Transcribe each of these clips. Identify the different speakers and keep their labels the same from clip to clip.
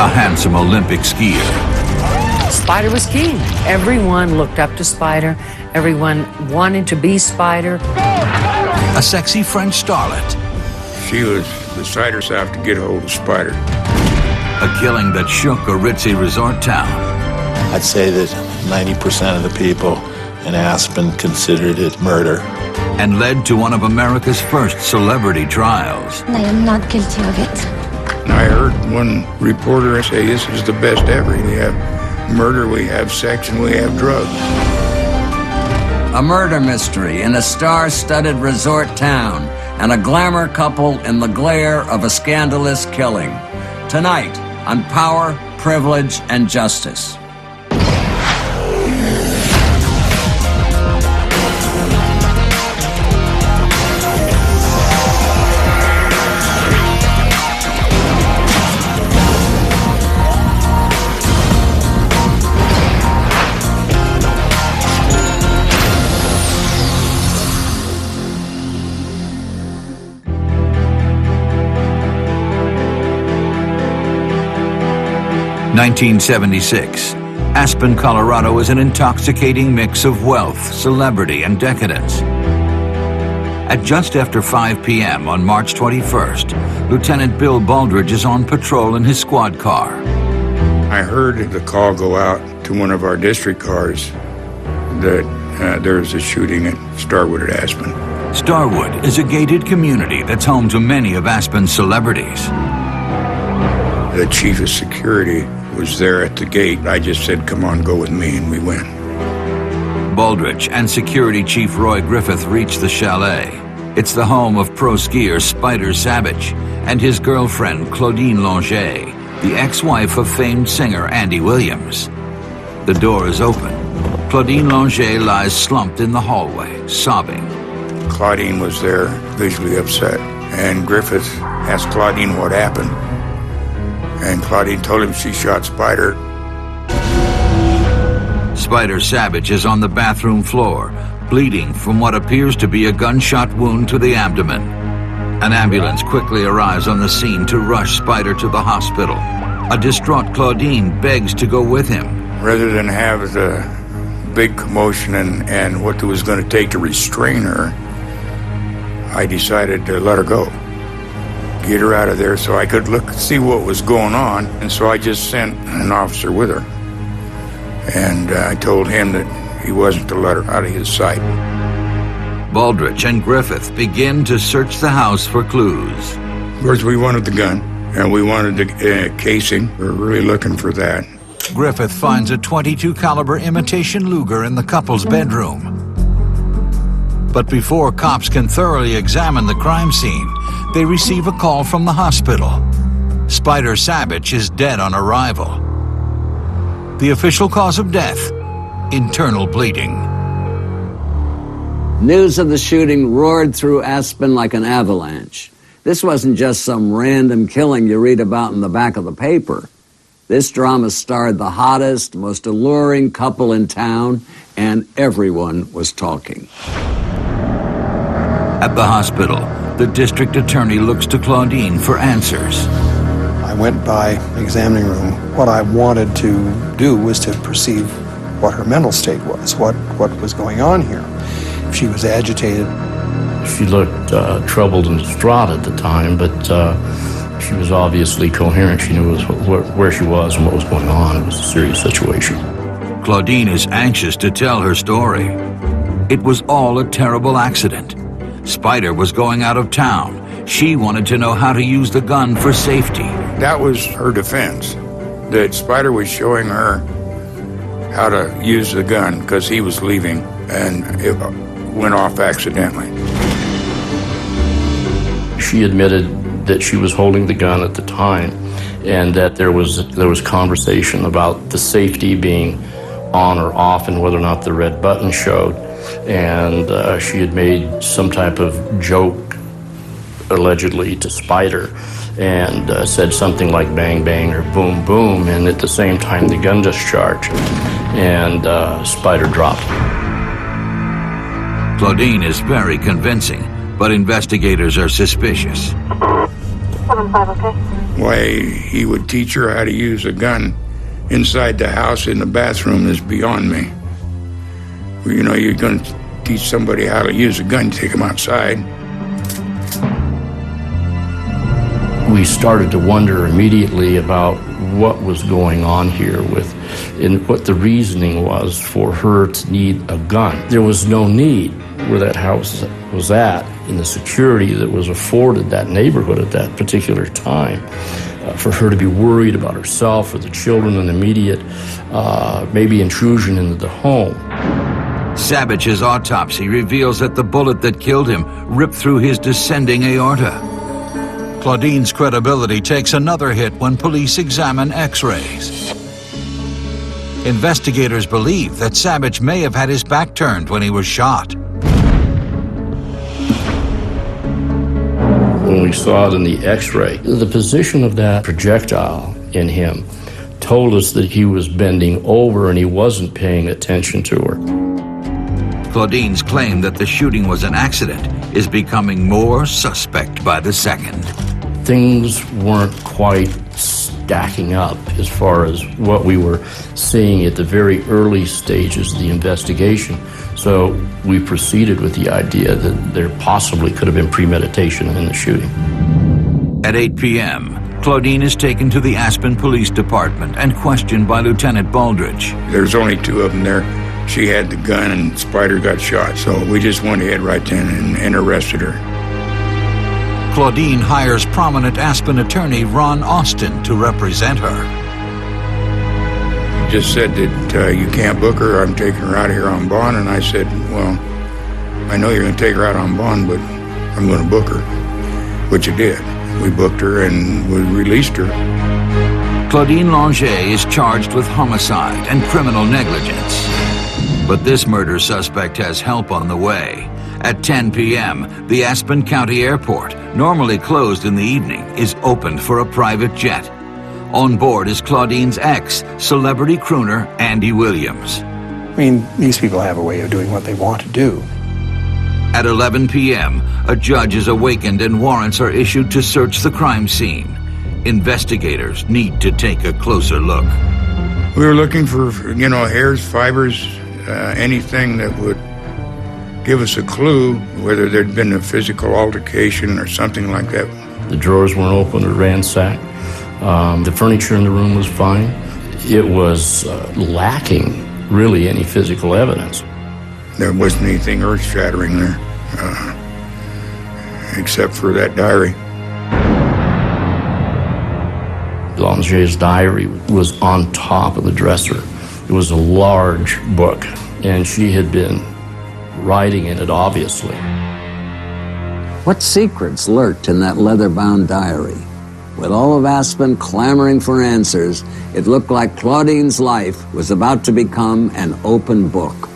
Speaker 1: a handsome Olympic skier.
Speaker 2: Spider was king. Everyone looked up to Spider. Everyone wanted to be Spider.
Speaker 1: A sexy French starlet.
Speaker 3: She was beside herself to get a hold of Spider.
Speaker 1: A killing that shook a ritzy resort town.
Speaker 4: I'd say that 90% of the people in Aspen considered it murder.
Speaker 1: And led to one of America's first celebrity trials.
Speaker 5: I am not guilty of it.
Speaker 3: I heard one reporter say, this is the best ever. We have murder, we have sex, and we have drugs.
Speaker 6: A murder mystery in a star-studded resort town, and a glamour couple in the glare of a scandalous killing. Tonight on Power, Privilege, and Justice.
Speaker 1: (1976). Aspen, Colorado is an intoxicating mix of wealth, celebrity, and decadence. At just after 5 p.m. on March 21st, Lieutenant Bill Baldridge is on patrol in his squad car.
Speaker 3: I heard the call go out to one of our district cars that there's a shooting at Starwood at Aspen.
Speaker 1: Starwood is a gated community that's home to many of Aspen's celebrities.
Speaker 3: The chief of security was there at the gate. I just said, come on, go with me, and we went.
Speaker 1: Baldridge and Security Chief Roy Griffith reach the chalet. It's the home of pro skier Spider Sabitch and his girlfriend Claudine Longet, the ex-wife of famed singer Andy Williams. The door is open. Claudine Longet lies slumped in the hallway, sobbing.
Speaker 3: Claudine was there, visually upset, and Griffith asked Claudine what happened. And Claudine told him she shot Spider.
Speaker 1: Spider Sabitch is on the bathroom floor, bleeding from what appears to be a gunshot wound to the abdomen. An ambulance quickly arrives on the scene to rush Spider to the hospital. A distraught Claudine begs to go with him.
Speaker 3: Rather than have the big commotion and what it was going to take to restrain her, I decided to let her go. Get her out of there so I could see what was going on. And so I just sent an officer with her. And I told him that he wasn't to let her out of his sight.
Speaker 1: Baldridge and Griffith begin to search the house for clues.
Speaker 3: Of course, we wanted the gun, and we wanted the casing. We were really looking for that.
Speaker 1: Griffith finds a .22 caliber imitation Luger in the couple's bedroom. But before cops can thoroughly examine the crime scene, they receive a call from the hospital. Spider Sabitch is dead on arrival. The official cause of death, internal bleeding.
Speaker 6: News of the shooting roared through Aspen like an avalanche. This wasn't just some random killing you read about in the back of the paper. This drama starred the hottest, most alluring couple in town, and everyone was talking.
Speaker 1: At the hospital, the district attorney looks to Claudine for answers.
Speaker 7: I went by the examining room. What I wanted to do was to perceive what her mental state was, what was going on here. If she was agitated.
Speaker 8: She looked troubled and distraught at the time, but she was obviously coherent. She knew where she was and what was going on. It was a serious situation.
Speaker 1: Claudine is anxious to tell her story. It was all a terrible accident. Spider was going out of town. She wanted to know how to use the gun for safety.
Speaker 3: That was her defense, that Spider was showing her how to use the gun because he was leaving, and it went off accidentally.
Speaker 8: She admitted that she was holding the gun at the time, and that there was conversation about the safety being on or off and whether or not the red button showed. And she had made some type of joke, allegedly, to Spider, and said something like bang, bang, or boom, boom, and at the same time the gun discharged, and Spider dropped.
Speaker 1: Claudine is very convincing, but investigators are suspicious.
Speaker 5: 7-5, okay?
Speaker 3: Why he would teach her how to use a gun inside the house in the bathroom is beyond me. Well, you know, you're going to teach somebody how to use a gun, take them outside.
Speaker 8: We started to wonder immediately about what was going on here and what the reasoning was for her to need a gun. There was no need where that house was at in the security that was afforded that neighborhood at that particular time for her to be worried about herself or the children and immediate maybe intrusion into the home.
Speaker 1: Sabitch's autopsy reveals that the bullet that killed him ripped through his descending aorta. Claudine's credibility takes another hit when police examine X-rays. Investigators believe that Sabitch may have had his back turned when he was shot.
Speaker 8: When we saw it in the X-ray, the position of that projectile in him told us that he was bending over and he wasn't paying attention to her.
Speaker 1: Claudine's claim that the shooting was an accident is becoming more suspect by the second.
Speaker 8: Things weren't quite stacking up as far as what we were seeing at the very early stages of the investigation. So we proceeded with the idea that there possibly could have been premeditation in the shooting.
Speaker 1: At 8 p.m., Claudine is taken to the Aspen Police Department and questioned by Lieutenant Baldridge.
Speaker 3: There's only two of them there. She had the gun and Spider got shot, so we just went ahead right then and arrested her.
Speaker 1: Claudine hires prominent Aspen attorney Ron Austin to represent her.
Speaker 3: Just said that you can't book her, I'm taking her out of here on bond, and I said, well, I know you're going to take her out on bond, but I'm going to book her, which you did. We booked her and we released her.
Speaker 1: Claudine Longet is charged with homicide and criminal negligence. But this murder suspect has help on the way. At 10 p.m., the Aspen County Airport, normally closed in the evening, is opened for a private jet. On board is Claudine's ex, celebrity crooner Andy Williams.
Speaker 7: I mean, these people have a way of doing what they want to do.
Speaker 1: At 11 p.m., a judge is awakened and warrants are issued to search the crime scene. Investigators need to take a closer look.
Speaker 3: We were looking for, hairs, fibers, anything that would give us a clue whether there'd been a physical altercation or something like that.
Speaker 8: The drawers weren't open or ransacked. The furniture in the room was fine. It was lacking, really, any physical evidence.
Speaker 3: There wasn't anything earth-shattering there, except for that diary.
Speaker 8: Longet's diary was on top of the dresser. It was a large book, and she had been writing in it, obviously.
Speaker 6: What secrets lurked in that leather-bound diary? With all of Aspen clamoring for answers, it looked like Claudine's life was about to become an open book.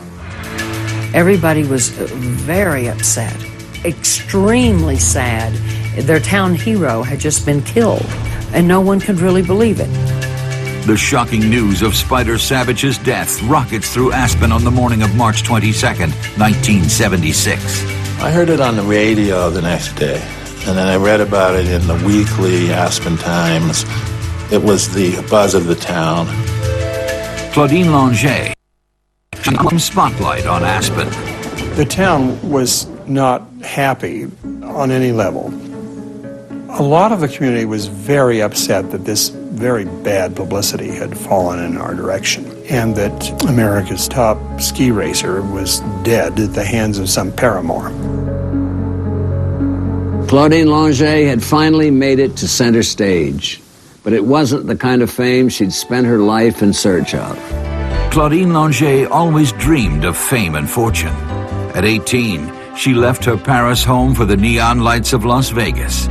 Speaker 2: Everybody was very upset, extremely sad. Their town hero had just been killed, and no one could really believe it.
Speaker 1: The shocking news of Spider Sabitch's death rockets through Aspen on the morning of March 22nd, 1976.
Speaker 4: I heard it on the radio the next day, and then I read about it in the weekly Aspen Times. It was the buzz of the town.
Speaker 1: Claudine Longet spotlight on Aspen.
Speaker 7: The town was not happy on any level. A lot of the community was very upset that this very bad publicity had fallen in our direction, and that America's top ski racer was dead at the hands of some paramour.
Speaker 6: Claudine Longet had finally made it to center stage, but it wasn't the kind of fame she'd spent her life in search of.
Speaker 1: Claudine Longet always dreamed of fame and fortune. At 18, she left her Paris home for the neon lights of Las Vegas.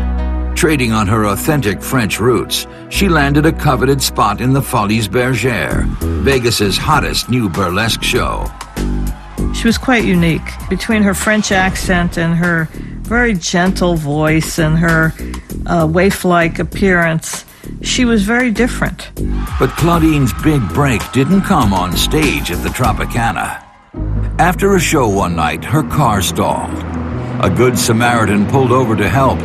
Speaker 1: Trading on her authentic French roots, she landed a coveted spot in the Folies Bergère, Vegas's hottest new burlesque show.
Speaker 5: She was quite unique. Between her French accent and her very gentle voice and her waif-like appearance, she was very different.
Speaker 1: But Claudine's big break didn't come on stage at the Tropicana. After a show one night, her car stalled. A good Samaritan pulled over to help.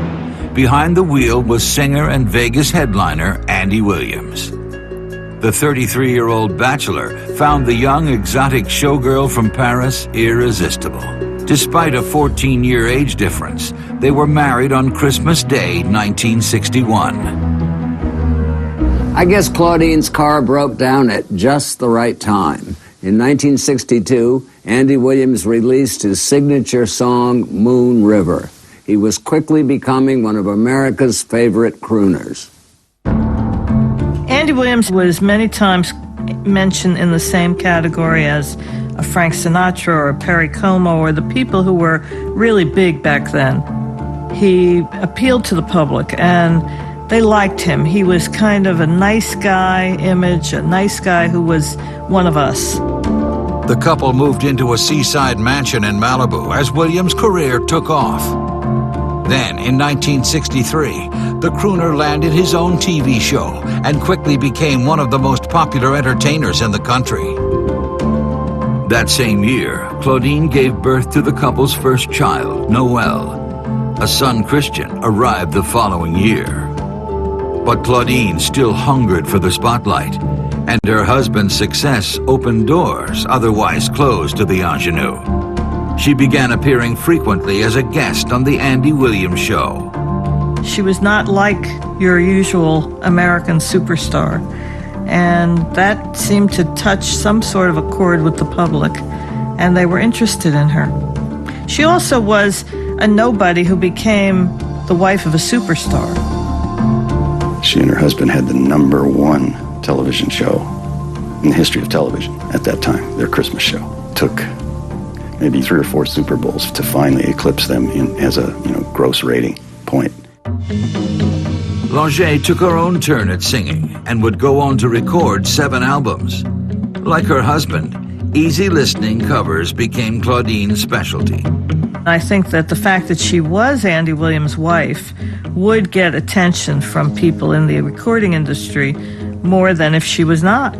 Speaker 1: Behind the wheel was singer and Vegas headliner Andy Williams. The 33-year-old bachelor found the young exotic showgirl from Paris irresistible. Despite a 14-year age difference, they were married on Christmas Day, 1961.
Speaker 6: I guess Claudine's car broke down at just the right time. In 1962, Andy Williams released his signature song, Moon River. He was quickly becoming one of America's favorite crooners.
Speaker 5: Andy Williams was many times mentioned in the same category as a Frank Sinatra or a Perry Como or the people who were really big back then. He appealed to the public and they liked him. He was kind of a nice guy image, a nice guy who was one of us.
Speaker 1: The couple moved into a seaside mansion in Malibu as Williams' career took off. Then, in 1963, the crooner landed his own TV show and quickly became one of the most popular entertainers in the country. That same year, Claudine gave birth to the couple's first child, Noel. A son, Christian, arrived the following year. But Claudine still hungered for the spotlight, and her husband's success opened doors otherwise closed to the ingenue. She began appearing frequently as a guest on The Andy Williams Show.
Speaker 5: She was not like your usual American superstar, and that seemed to touch some sort of a chord with the public, and they were interested in her. She also was a nobody who became the wife of a superstar.
Speaker 9: She and her husband had the #1 television show in the history of television at that time, their Christmas show. Took maybe 3 or 4 Super Bowls to finally eclipse them as a gross rating point.
Speaker 1: Longet took her own turn at singing and would go on to record 7 albums. Like her husband, easy listening covers became Claudine's specialty.
Speaker 5: I think that the fact that she was Andy Williams' wife would get attention from people in the recording industry more than if she was not.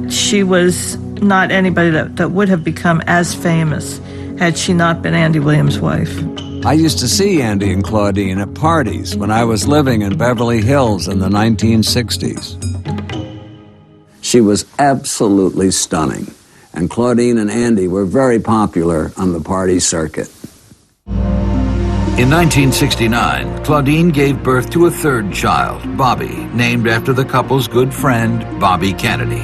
Speaker 5: She was not anybody that would have become as famous had she not been Andy Williams' wife.
Speaker 6: I used to see Andy and Claudine at parties when I was living in Beverly Hills in the 1960s. She was absolutely stunning, and Claudine and Andy were very popular on the party circuit.
Speaker 1: In 1969, Claudine gave birth to a 3rd child, Bobby, named after the couple's good friend, Bobby Kennedy.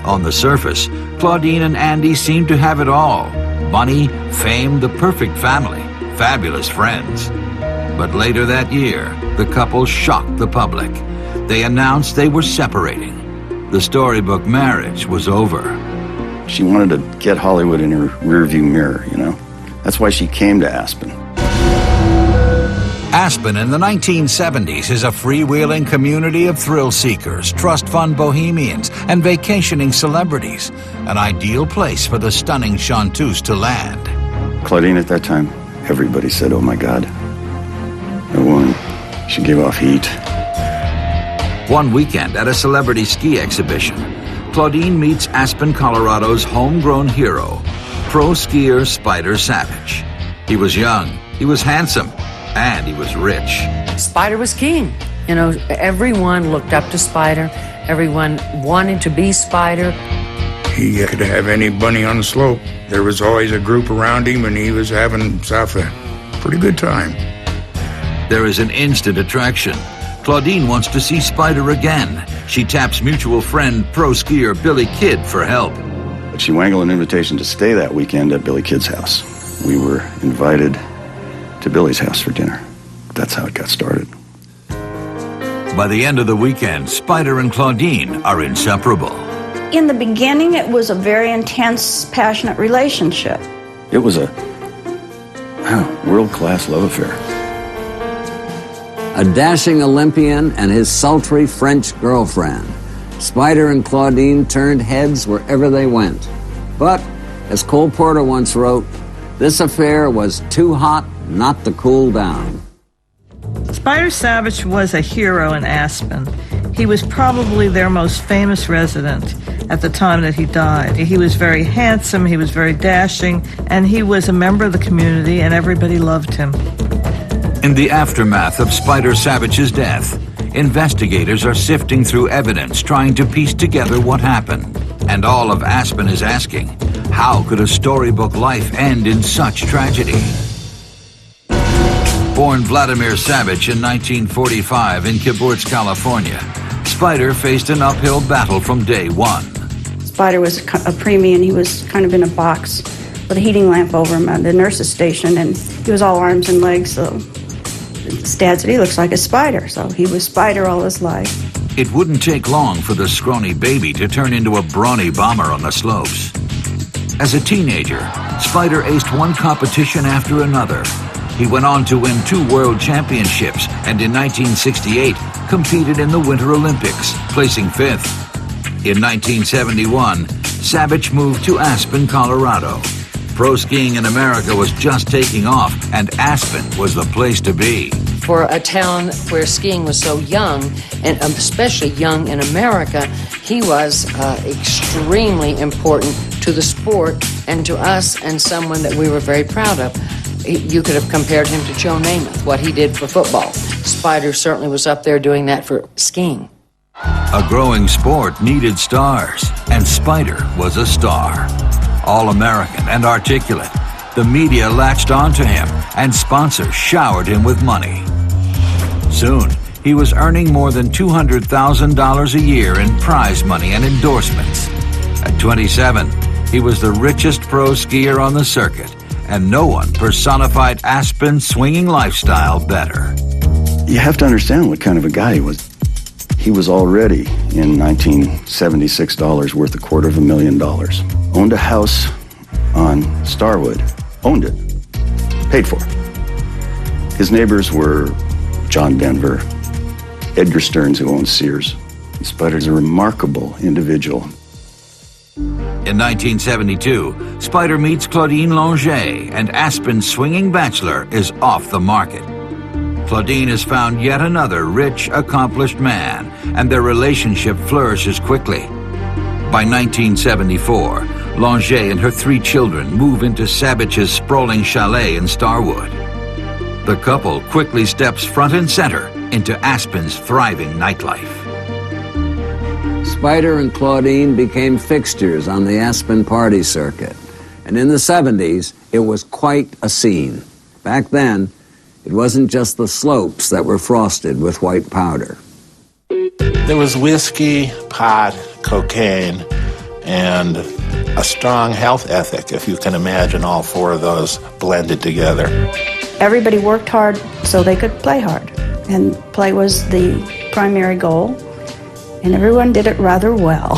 Speaker 1: On the surface, Claudine and Andy seemed to have it all. Money, fame, the perfect family, fabulous friends. But later that year, the couple shocked the public. They announced they were separating. The storybook marriage was over.
Speaker 9: She wanted to get Hollywood in her rearview mirror, That's why she came to Aspen.
Speaker 1: Aspen in the 1970s is a freewheeling community of thrill seekers, trust fund bohemians, and vacationing celebrities. An ideal place for the stunning chanteuse to land.
Speaker 9: Claudine at that time, everybody said, oh my God, that woman, she gave off heat.
Speaker 1: One weekend at a celebrity ski exhibition, Claudine meets Aspen, Colorado's homegrown hero, pro skier Spider Sabitch. He was young, he was handsome, and he was rich.
Speaker 2: Spider was king. Everyone looked up to Spider. Everyone wanted to be Spider.
Speaker 3: He could have any bunny on the slope. There was always a group around him, and he was having himself a pretty good time.
Speaker 1: There is an instant attraction. Claudine wants to see Spider again. She taps mutual friend, pro skier Billy Kidd, for help.
Speaker 9: But she wangled an invitation to stay that weekend at Billy Kidd's house. We were invited to Billy's house for dinner. That's how it got started.
Speaker 1: By the end of the weekend, Spider and Claudine are inseparable.
Speaker 10: In the beginning, it was a very intense, passionate relationship.
Speaker 9: It was a world-class love affair.
Speaker 6: A dashing Olympian and his sultry French girlfriend. Spider and Claudine turned heads wherever they went. But, as Cole Porter once wrote, this affair was too hot not to cool down.
Speaker 5: Spider Sabitch was a hero in Aspen. He was probably their most famous resident at the time that he died. He was very handsome, he was very dashing, and he was a member of the community, and everybody loved him.
Speaker 1: In the aftermath of Spider Sabitch's death, investigators are sifting through evidence trying to piece together what happened. And all of Aspen is asking, how could a storybook life end in such tragedy? Born Vladimir Sabitch in 1945 in Kibbutz, California, Spider faced an uphill battle from day one.
Speaker 10: Spider was a preemie, and he was kind of in a box with a heating lamp over him at the nurse's station, and he was all arms and legs, so his dad said he looks like a spider, so he was Spider all his life.
Speaker 1: It wouldn't take long for the scrawny baby to turn into a brawny bomber on the slopes. As a teenager, Spider aced one competition after another. He went on to win 2 world championships, and in 1968 competed in the Winter Olympics, placing 5th. In 1971, Sabitch moved to Aspen, Colorado. Pro skiing in America was just taking off, and Aspen was the place to be.
Speaker 2: For a town where skiing was so young, and especially young in America, he was extremely important to the sport and to us, and someone that we were very proud of. You could have compared him to Joe Namath, what he did for football. Spider certainly was up there doing that for skiing.
Speaker 1: A growing sport needed stars, and Spider was a star. All-American and articulate, the media latched onto him, and sponsors showered him with money. Soon, he was earning more than $200,000 a year in prize money and endorsements. At 27, he was the richest pro skier on the circuit, and no one personified Aspen's swinging lifestyle better.
Speaker 9: You have to understand what kind of a guy he was. He was already, in 1976 dollars, worth $250,000. Owned a house on Starwood. Owned it. Paid for it. His neighbors were John Denver, Edgar Stearns, who owned Sears. Spider's a remarkable individual.
Speaker 1: In 1972, Spider meets Claudine Longet, and Aspen's swinging bachelor is off the market. Claudine has found yet another rich, accomplished man, and their relationship flourishes quickly. By 1974, Longet and her 3 children move into Sabitch's sprawling chalet in Starwood. The couple quickly steps front and center into Aspen's thriving nightlife.
Speaker 6: Spider and Claudine became fixtures on the Aspen party circuit. And in the 70s, it was quite a scene. Back then, it wasn't just the slopes that were frosted with white powder.
Speaker 4: There was whiskey, pot, cocaine, and a strong health ethic, if you can imagine all 4 of those blended together.
Speaker 10: Everybody worked hard so they could play hard, and play was the primary goal, and everyone did it rather well.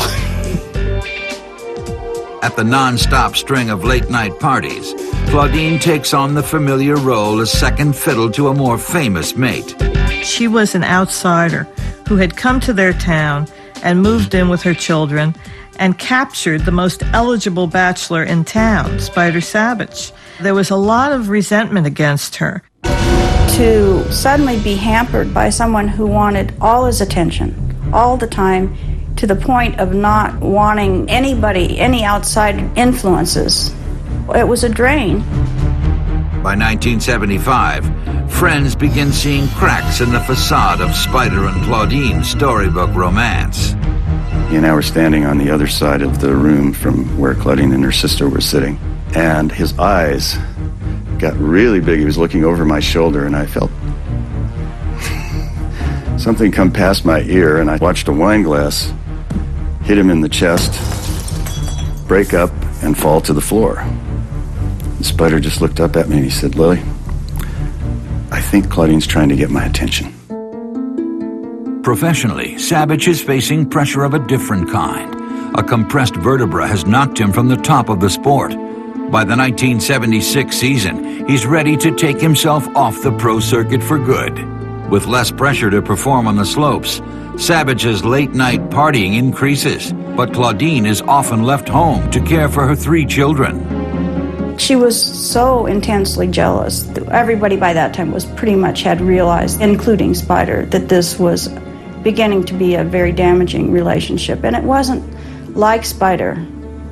Speaker 1: At the non-stop string of late-night parties, Claudine takes on the familiar role as second fiddle to a more famous mate.
Speaker 5: She was an outsider who had come to their town and moved in with her children and captured the most eligible bachelor in town, Spider Sabitch. There was a lot of resentment against her.
Speaker 10: To suddenly be hampered by someone who wanted all his attention, all the time, to the point of not wanting anybody, any outside influences, it was a drain.
Speaker 1: By 1975, friends begin seeing cracks in the facade of Spider and Claudine's storybook romance.
Speaker 9: He and I were standing on the other side of the room from where Claudine and her sister were sitting, and his eyes got really big. He was looking over my shoulder, and I felt something come past my ear, and I watched a wine glass hit him in the chest, break up, and fall to the floor. And Spider just looked up at me and he said, "Lily, I think Claudine's trying to get my attention."
Speaker 1: Professionally, Sabitch is facing pressure of a different kind. A compressed vertebra has knocked him from the top of the sport. By the 1976 season, he's ready to take himself off the pro circuit for good. With less pressure to perform on the slopes, Sabitch's late-night partying increases, but Claudine is often left home to care for her 3 children.
Speaker 10: She was so intensely jealous. Everybody by that time was pretty much had realized, including Spider, that this was beginning to be a very damaging relationship. And it wasn't like Spider.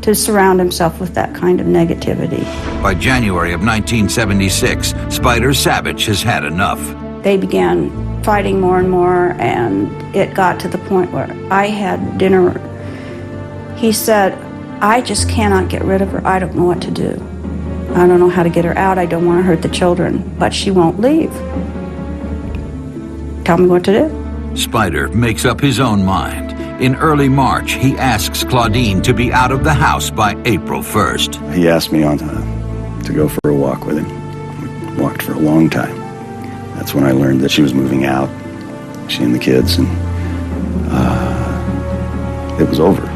Speaker 10: to surround himself with that kind of negativity.
Speaker 1: By January of 1976, Spider Sabitch has had enough.
Speaker 10: They began fighting more and more, and it got to the point where I had dinner. He said, I just cannot get rid of her. I don't know what to do. I don't know how to get her out. I don't want to hurt the children, but she won't leave. Tell me what to do.
Speaker 1: Spider makes up his own mind. In early March, he asks Claudine to be out of the house by April 1st.
Speaker 9: He asked me on to go for a walk with him. We walked for a long time. That's when I learned that she was moving out, she and the kids, and it was over.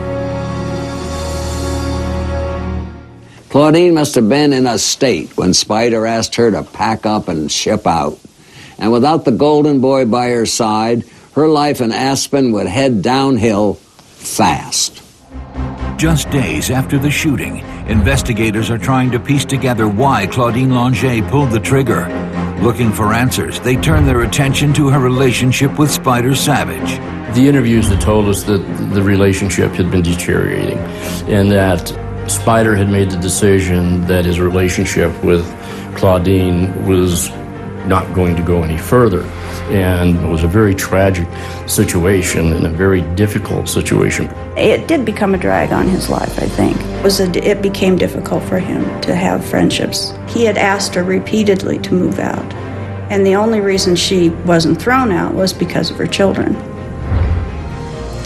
Speaker 6: Claudine must have been in a state when Spider asked her to pack up and ship out. And without the golden boy by her side, her life in Aspen would head downhill fast.
Speaker 1: Just days after the shooting, investigators are trying to piece together why Claudine Longet pulled the trigger. Looking for answers, they turn their attention to her relationship with Spider Sabitch.
Speaker 8: The interviews had told us that the relationship had been deteriorating and that Spider had made the decision that his relationship with Claudine was not going to go any further. And it was a very tragic situation and a very difficult situation.
Speaker 10: It did become a drag on his life, I think. It became difficult for him to have friendships. He had asked her repeatedly to move out, and the only reason she wasn't thrown out was because of her children.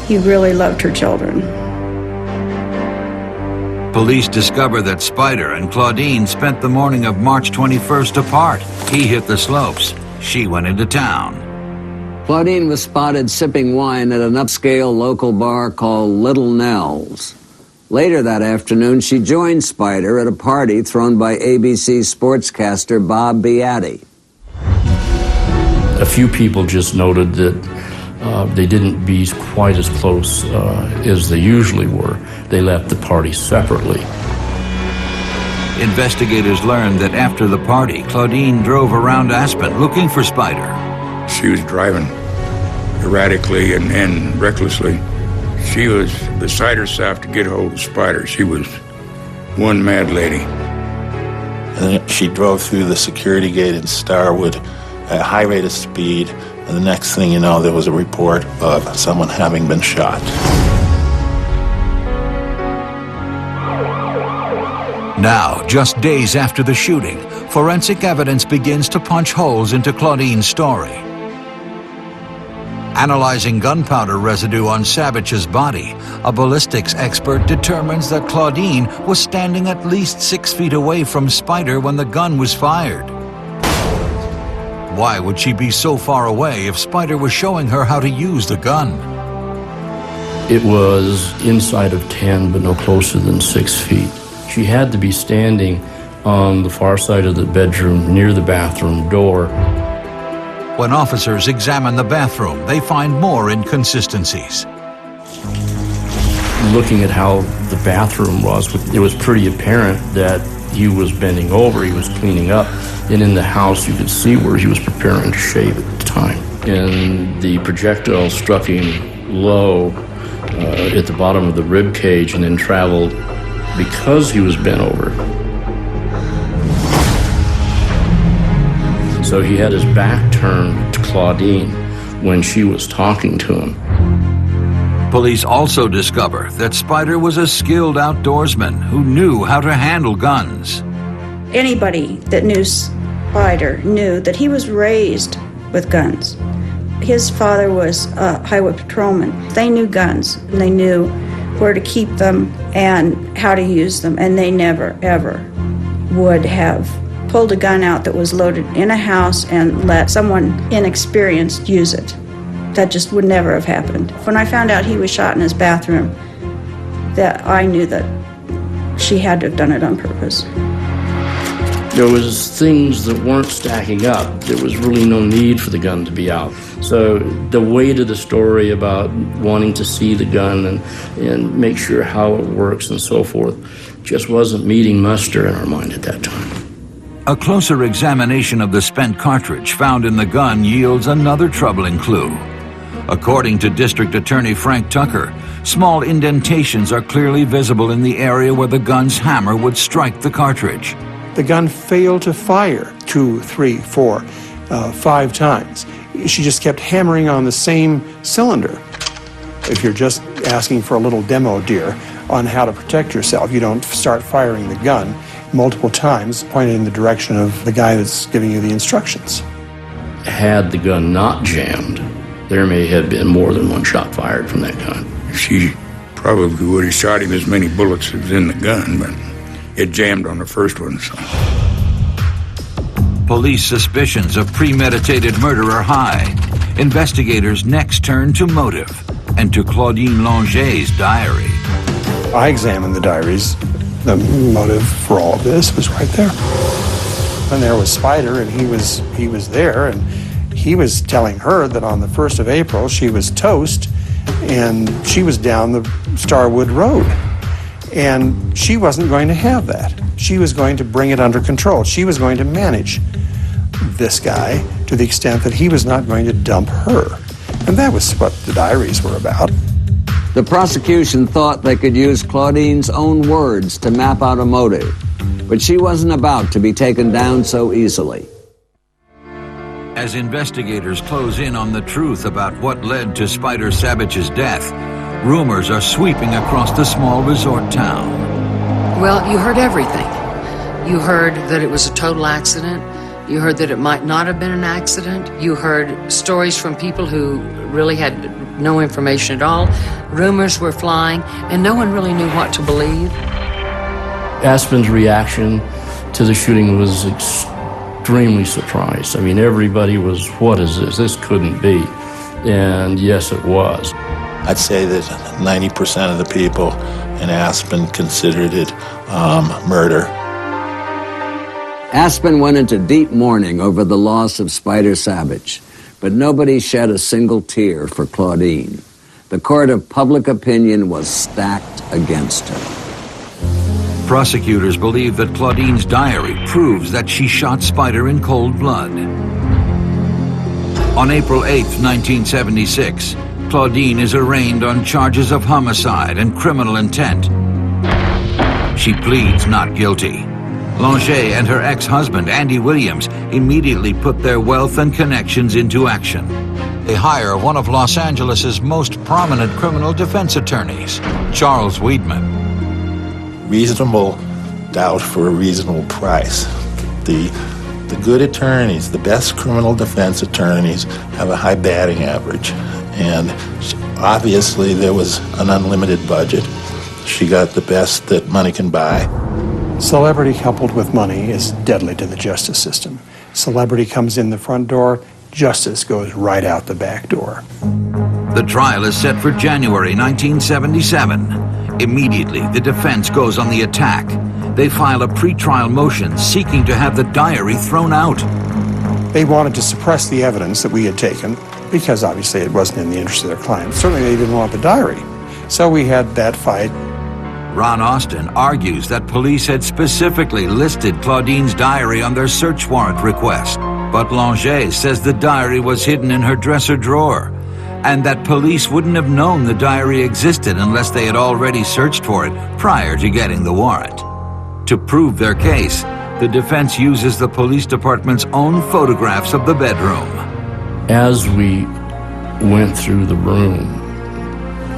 Speaker 10: He really loved her children.
Speaker 1: Police discover that Spider and Claudine spent the morning of March 21st apart. He hit the slopes. She went into town.
Speaker 6: Claudine was spotted sipping wine at an upscale local bar called Little Nell's. Later that afternoon, she joined Spider at a party thrown by ABC sportscaster Bob Beatty.
Speaker 8: A few people just noted that they didn't be quite as close as they usually were. They left the party separately.
Speaker 1: Investigators learned that after the party, Claudine drove around Aspen looking for Spider.
Speaker 3: She was driving erratically and recklessly. She was beside herself to get hold of Spider. She was one mad lady.
Speaker 4: And then she drove through the security gate in Starwood at a high rate of speed. And the next thing you know, there was a report of someone having been shot.
Speaker 1: Now, just days after the shooting, forensic evidence begins to punch holes into Claudine's story. Analyzing gunpowder residue on Sabitch's body, a ballistics expert determines that Claudine was standing at least 6 feet away from Spider when the gun was fired. Why would she be so far away if Spider was showing her how to use the gun?
Speaker 8: It was inside of 10, but no closer than 6 feet. She had to be standing on the far side of the bedroom near the bathroom door.
Speaker 1: When officers examine the bathroom, they find more inconsistencies.
Speaker 8: Looking at how the bathroom was, it was pretty apparent that he was bending over, he was cleaning up, and in the house you could see where he was preparing to shave at the time. And the projectile struck him low at the bottom of the rib cage and then traveled because he was bent over. So he had his back turned to Claudine when she was talking to him.
Speaker 1: Police also discover that Spider was a skilled outdoorsman who knew how to handle guns.
Speaker 10: Anybody that knew Spider knew that he was raised with guns. His father was a highway patrolman. They knew guns, and they knew where to keep them and how to use them, and they never, ever would have pulled a gun out that was loaded in a house and let someone inexperienced use it. That just would never have happened. When I found out he was shot in his bathroom, that I knew that she had to have done it on purpose.
Speaker 8: There was things that weren't stacking up. There was really no need for the gun to be out. So the weight of the story about wanting to see the gun and make sure how it works and so forth just wasn't meeting muster in our mind at that time.
Speaker 1: A closer examination of the spent cartridge found in the gun yields another troubling clue. According to District Attorney Frank Tucker, small indentations are clearly visible in the area where the gun's hammer would strike the cartridge.
Speaker 7: The gun failed to fire 2, 3, 4, 5 times. She just kept hammering on the same cylinder. If you're just asking for a little demo, dear, on how to protect yourself, you don't start firing the gun multiple times, pointed in the direction of the guy that's giving you the instructions.
Speaker 8: Had the gun not jammed, there may have been more than one shot fired from that gun.
Speaker 3: She probably would have shot him as many bullets as in the gun, but it jammed on the first one. So.
Speaker 1: Police suspicions of premeditated murder are high. Investigators next turn to motive and to Claudine Longet's diary.
Speaker 7: I examined the diaries. The motive for all of this was right there. And there was Spider, and he was there, and he was telling her that on the 1st of April she was toast, and she was down the Starwood Road. And she wasn't going to have that. She was going to bring it under control. She was going to manage this guy to the extent that he was not going to dump her. And that was what the diaries were about.
Speaker 6: The prosecution thought they could use Claudine's own words to map out a motive, but she wasn't about to be taken down so easily.
Speaker 1: As investigators close in on the truth about what led to Spider Sabitch's death, rumors are sweeping across the small resort town.
Speaker 2: Well, you heard everything. You heard that it was a total accident. You heard that it might not have been an accident. You heard stories from people who really had no information at all. Rumors were flying, and no one really knew what to believe.
Speaker 8: Aspen's reaction to the shooting was extremely surprised. I mean, everybody was, what is this? This couldn't be. And yes, it was.
Speaker 4: I'd say that 90% of the people in Aspen considered it murder.
Speaker 6: Aspen went into deep mourning over the loss of Spider Sabitch, but nobody shed a single tear for Claudine. The court of public opinion was stacked against her.
Speaker 1: Prosecutors believe that Claudine's diary proves that she shot Spider in cold blood. On April 8, 1976, Claudine is arraigned on charges of homicide and criminal intent. She pleads not guilty. Longet and her ex-husband, Andy Williams, immediately put their wealth and connections into action. They hire one of Los Angeles' most prominent criminal defense attorneys, Charles Weidman.
Speaker 4: Reasonable doubt for a reasonable price. The good attorneys, the best criminal defense attorneys, have a high batting average. And obviously there was an unlimited budget. She got the best that money can buy.
Speaker 7: Celebrity coupled with money is deadly to the justice system. Celebrity comes in the front door, justice goes right out the back door.
Speaker 1: The trial is set for January 1977. Immediately, the defense goes on the attack. They file a pretrial motion seeking to have the diary thrown out.
Speaker 7: They wanted to suppress the evidence that we had taken because obviously it wasn't in the interest of their client. Certainly they didn't want the diary. So we had that fight.
Speaker 1: Ron Austin argues that police had specifically listed Claudine's diary on their search warrant request, but Longet says the diary was hidden in her dresser drawer, and that police wouldn't have known the diary existed unless they had already searched for it prior to getting the warrant. To prove their case, the defense uses the police department's own photographs of the bedroom.
Speaker 8: As we went through the room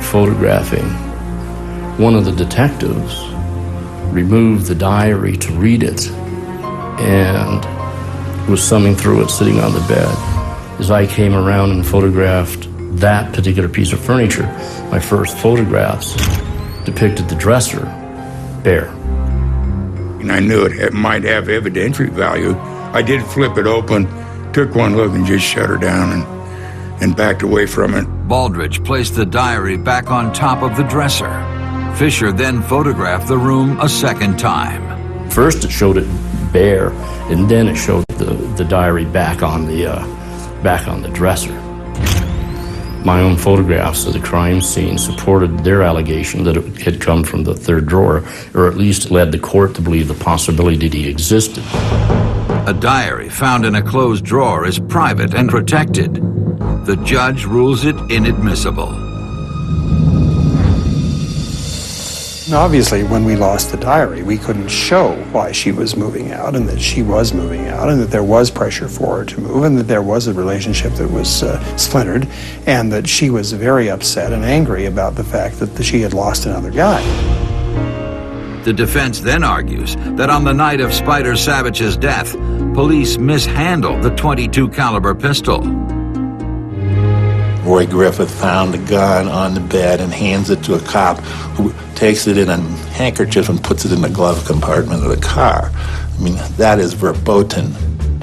Speaker 8: photographing, one of the detectives removed the diary to read it and was thumbing through it sitting on the bed. As I came around and photographed that particular piece of furniture, my first photographs depicted the dresser bare.
Speaker 3: And I knew it might have evidentiary value. I did flip it open, took one look and just shut her down and backed away from it.
Speaker 1: Baldridge placed the diary back on top of the dresser. Fisher then photographed the room a second time.
Speaker 8: First it showed it bare, and then it showed the diary back on the dresser. My own photographs of the crime scene supported their allegation that it had come from the third drawer, or at least led the court to believe the possibility that he existed.
Speaker 1: A diary found in a closed drawer is private and protected. The judge rules it inadmissible.
Speaker 7: Obviously, when we lost the diary, we couldn't show why she was moving out, and that she was moving out, and that there was pressure for her to move, and that there was a relationship that was splintered, and that she was very upset and angry about the fact that she had lost another guy.
Speaker 1: The defense then argues that on the night of Spider Sabitch's death, police mishandled the .22 caliber pistol.
Speaker 4: Roy Griffith found the gun on the bed and hands it to a cop who takes it in a handkerchief and puts it in the glove compartment of the car. I mean, that is verboten.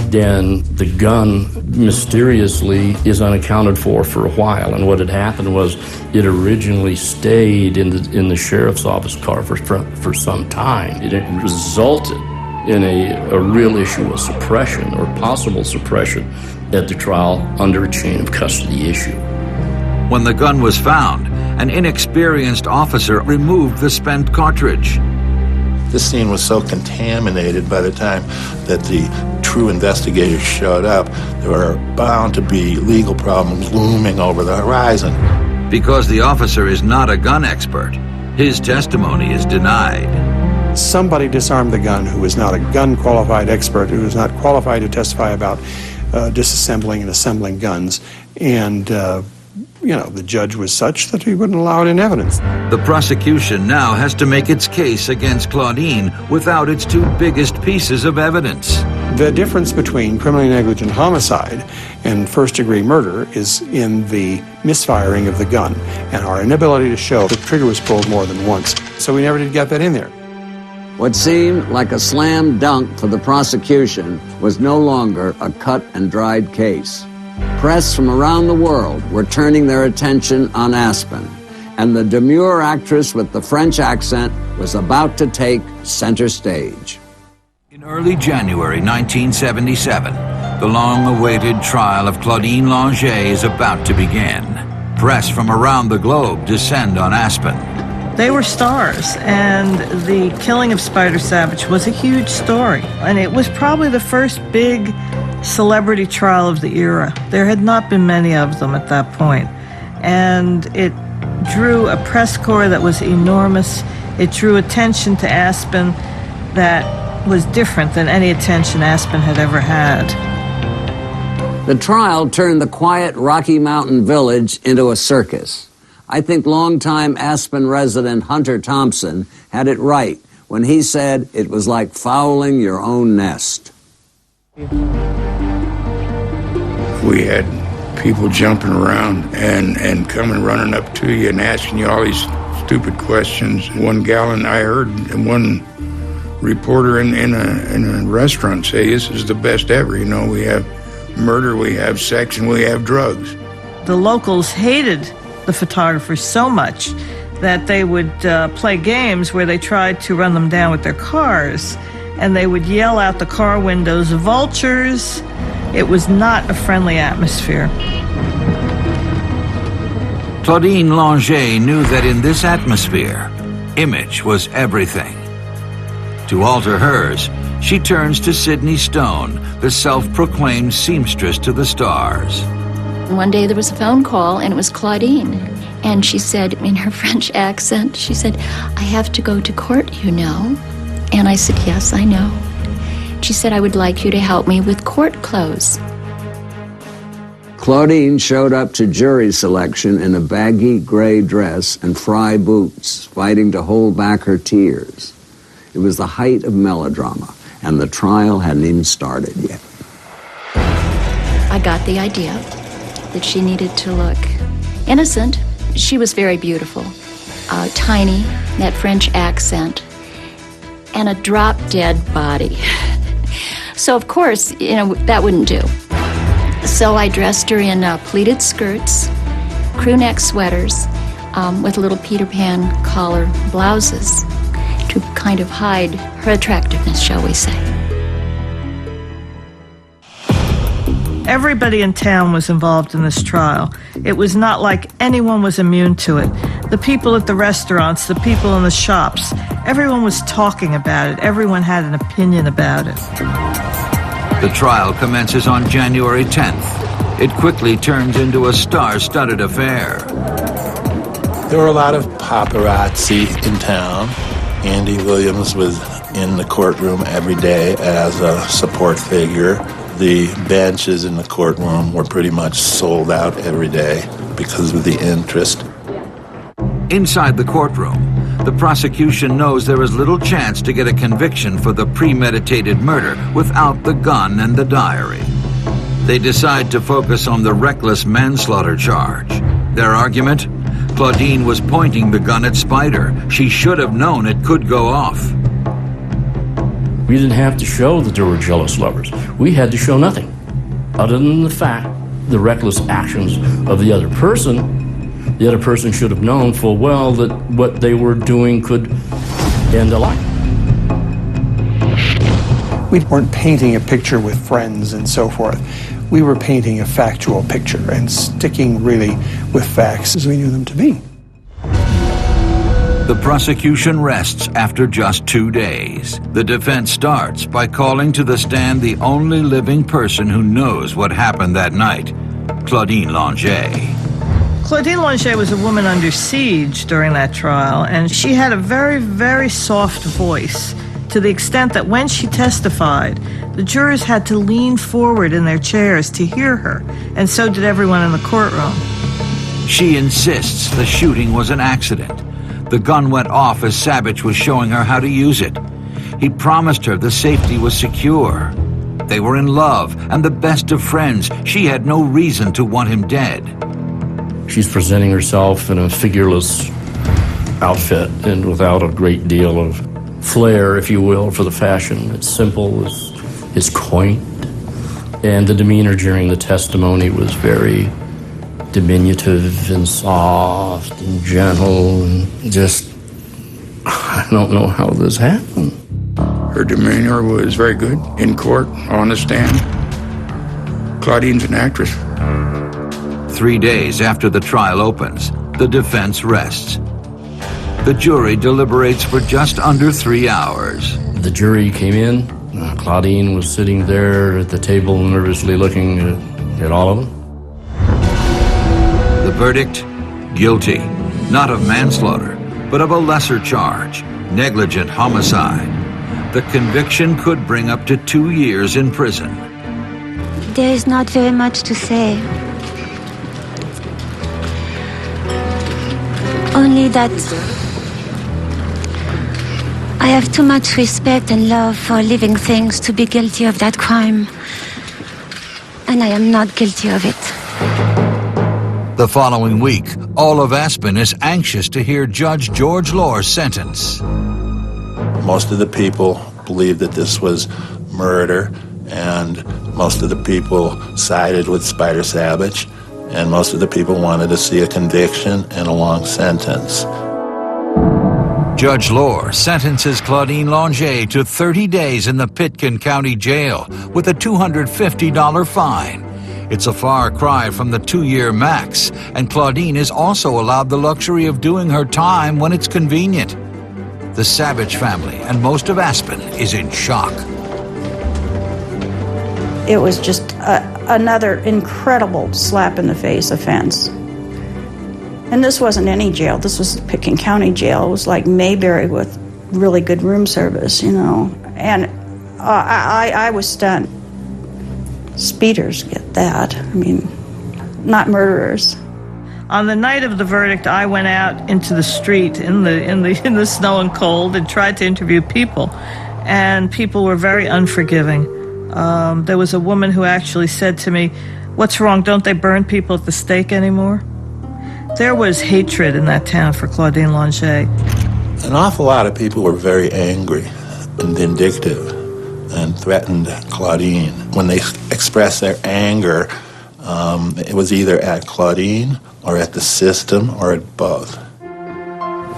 Speaker 8: Then the gun mysteriously is unaccounted for a while, and what had happened was it originally stayed in the sheriff's office car for some time. It resulted in a real issue of suppression or possible suppression at the trial under a chain of custody issue.
Speaker 1: When the gun was found, an inexperienced officer removed the spent cartridge.
Speaker 4: This scene was so contaminated by the time that the true investigators showed up, there were bound to be legal problems looming over the horizon.
Speaker 1: Because the officer is not a gun expert, his testimony is denied.
Speaker 7: Somebody disarmed the gun who was not a gun-qualified expert, who was not qualified to testify about disassembling and assembling guns, and the judge was such that he wouldn't allow it in evidence.
Speaker 1: The prosecution now has to make its case against Claudine without its two biggest pieces of evidence.
Speaker 7: The difference between criminally negligent homicide and first-degree murder is in the misfiring of the gun and our inability to show the trigger was pulled more than once. So we never did get that in there.
Speaker 6: What seemed like a slam dunk for the prosecution was no longer a cut-and-dried case. Press from around the world were turning their attention on Aspen, and the demure actress with the French accent was about to take center stage.
Speaker 1: In early January 1977, the long-awaited trial of Claudine Longet is about to begin. Press from around the globe descend on Aspen.
Speaker 5: They were stars, and the killing of Spider Sabitch was a huge story. And it was probably the first big celebrity trial of the era. There had not been many of them at that point. And it drew a press corps that was enormous. It drew attention to Aspen that was different than any attention Aspen had ever had.
Speaker 6: The trial turned the quiet Rocky Mountain village into a circus. I think longtime Aspen resident Hunter Thompson had it right when he said it was like fouling your own nest.
Speaker 3: We had people jumping around and coming running up to you and asking you all these stupid questions. One gal, and I heard one reporter in a restaurant say, "This is the best ever. You know, we have murder, we have sex, and we have drugs."
Speaker 5: The locals hated the photographers so much that they would play games where they tried to run them down with their cars, and they would yell out the car windows, "Vultures!" It was not a friendly atmosphere.
Speaker 1: Claudine Longet knew that in this atmosphere, image was everything. To alter hers, she turns to Sidney Stone, the self-proclaimed seamstress to the stars.
Speaker 11: One day there was a phone call, and it was Claudine. And she said, in her French accent, she said, "I have to go to court, you know." And I said, "Yes, I know." She said, "I would like you to help me with court clothes."
Speaker 6: Claudine showed up to jury selection in a baggy gray dress and fry boots, fighting to hold back her tears. It was the height of melodrama, and the trial hadn't even started yet.
Speaker 11: I got the idea that she needed to look innocent. She was very beautiful, tiny, that French accent, and a drop-dead body. So, of course, that wouldn't do. So I dressed her in pleated skirts, crew neck sweaters, with little Peter Pan collar blouses to kind of hide her attractiveness, shall we say.
Speaker 5: Everybody in town was involved in this trial. It was not like anyone was immune to it. The people at the restaurants, the people in the shops, everyone was talking about it. Everyone had an opinion about it.
Speaker 1: The trial commences on January 10th. It quickly turns into a star-studded affair.
Speaker 4: There were a lot of paparazzi in town. Andy Williams was in the courtroom every day as a support figure. The benches in the courtroom were pretty much sold out every day because of the interest.
Speaker 1: Inside the courtroom, the prosecution knows there is little chance to get a conviction for the premeditated murder without the gun and the diary. They decide to focus on the reckless manslaughter charge. Their argument? Claudine was pointing the gun at Spider. She should have known it could go off.
Speaker 8: We didn't have to show that there were jealous lovers. We had to show nothing other than the fact, the reckless actions of the other person. The other person should have known full well that what they were doing could end a life.
Speaker 7: We weren't painting a picture with friends and so forth. We were painting a factual picture and sticking really with facts as we knew them to be.
Speaker 1: The prosecution rests after just 2 days. The defense starts by calling to the stand the only living person who knows what happened that night, Claudine Longet.
Speaker 5: Claudine Longet was a woman under siege during that trial, and she had a very, very soft voice, to the extent that when she testified, the jurors had to lean forward in their chairs to hear her, and so did everyone in the courtroom.
Speaker 1: She insists the shooting was an accident. The gun went off as Sabitch was showing her how to use it. He promised her the safety was secure. They were in love and the best of friends. She had no reason to want him dead.
Speaker 8: She's presenting herself in a figureless outfit and without a great deal of flair, if you will, for the fashion. It's simple, it's quaint, and the demeanor during the testimony was very diminutive and soft and gentle, and just, I don't know how this happened.
Speaker 3: Her demeanor was very good in court, on the stand. Claudine's an actress.
Speaker 1: 3 days after the trial opens, the defense rests. The jury deliberates for just under 3 hours.
Speaker 8: The jury came in. Claudine was sitting there at the table nervously looking at all of them.
Speaker 1: The verdict? Guilty. Not of manslaughter, but of a lesser charge, negligent homicide. The conviction could bring up to 2 years in prison.
Speaker 12: There is not very much to say. Only that I have too much respect and love for living things to be guilty of that crime. And I am not guilty of it.
Speaker 1: The following week, all of Aspen is anxious to hear Judge George Lohr's sentence.
Speaker 4: Most of the people believed that this was murder, and most of the people sided with Spider Sabitch, and most of the people wanted to see a conviction and a long sentence.
Speaker 1: Judge Lohr sentences Claudine Longet to 30 days in the Pitkin County Jail with a $250 fine. It's a far cry from the 2-year max, and Claudine is also allowed the luxury of doing her time when it's convenient. The Sabitch family and most of Aspen is in shock.
Speaker 10: It was just another incredible slap-in-the-face offense. And this wasn't any jail. This was the Pitkin County Jail. It was like Mayberry with really good room service, you know. And I was stunned. Speeders get that. I mean, not murderers.
Speaker 5: On the night of the verdict, I went out into the street in the snow and cold and tried to interview people, and people were very unforgiving. There was a woman who actually said to me, "What's wrong? Don't they burn people at the stake anymore?" There was hatred in that town for Claudine Longet.
Speaker 4: An awful lot of people were very angry and vindictive and threatened Claudine. When they expressed their anger, it was either at Claudine or at the system or at both.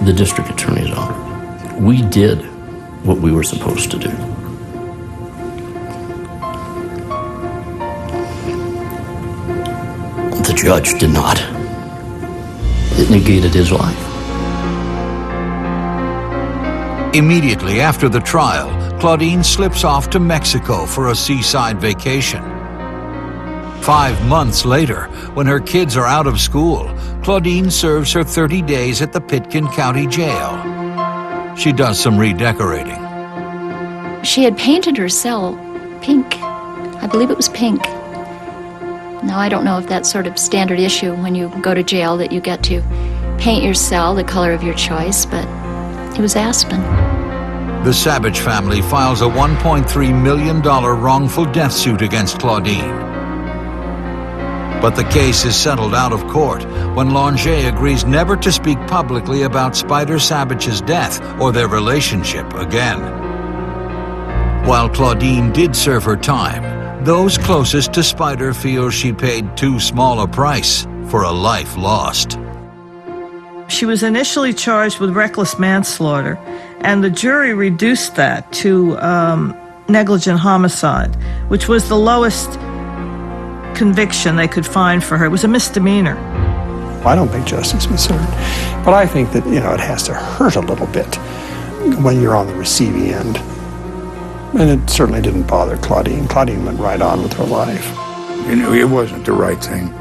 Speaker 8: The district attorney's office. We did what we were supposed to do. The judge did not. It negated his life.
Speaker 1: Immediately after the trial, Claudine slips off to Mexico for a seaside vacation. 5 months later, when her kids are out of school, Claudine serves her 30 days at the Pitkin County Jail. She does some redecorating.
Speaker 11: She had painted her cell pink. I believe it was pink. Now, I don't know if that's sort of standard issue when you go to jail, that you get to paint your cell the color of your choice, but it was Aspen.
Speaker 1: The Sabitch family files a $1.3 million wrongful death suit against Claudine. But the case is settled out of court when Longet agrees never to speak publicly about Spider Sabitch's death or their relationship again. While Claudine did serve her time, those closest to Spider feel she paid too small a price for a life lost.
Speaker 5: She was initially charged with reckless manslaughter, and the jury reduced that to negligent homicide, which was the lowest conviction they could find for her. It was a misdemeanor.
Speaker 7: I don't think justice was served, but I think that, it has to hurt a little bit when you're on the receiving end. And it certainly didn't bother Claudine. Claudine went right on with her life.
Speaker 3: It wasn't the right thing.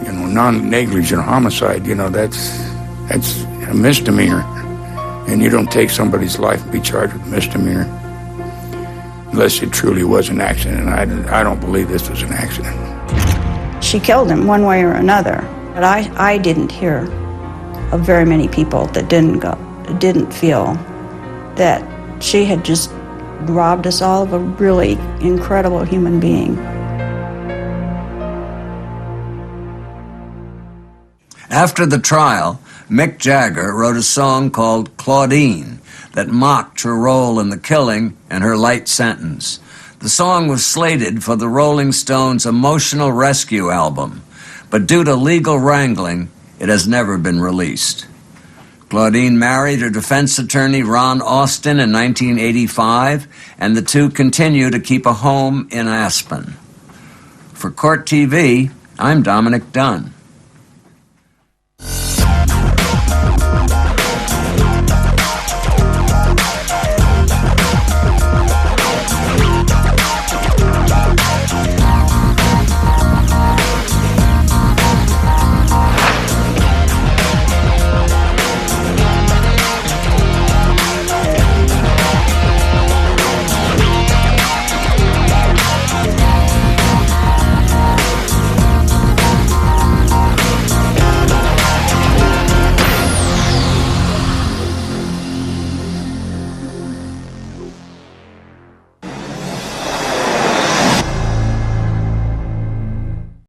Speaker 3: Non-negligent homicide, that's a misdemeanor. And you don't take somebody's life and be charged with misdemeanor unless it truly was an accident. I don't believe this was an accident.
Speaker 10: She killed him one way or another, but I didn't hear of very many people that didn't feel that she had just robbed us all of a really incredible human being.
Speaker 6: After the trial, Mick Jagger wrote a song called Claudine that mocked her role in the killing and her light sentence. The song was slated for the Rolling Stones' Emotional Rescue album, but due to legal wrangling, it has never been released. Claudine married her defense attorney Ron Austin in 1985, and the two continue to keep a home in Aspen. For Court TV, I'm Dominick Dunne.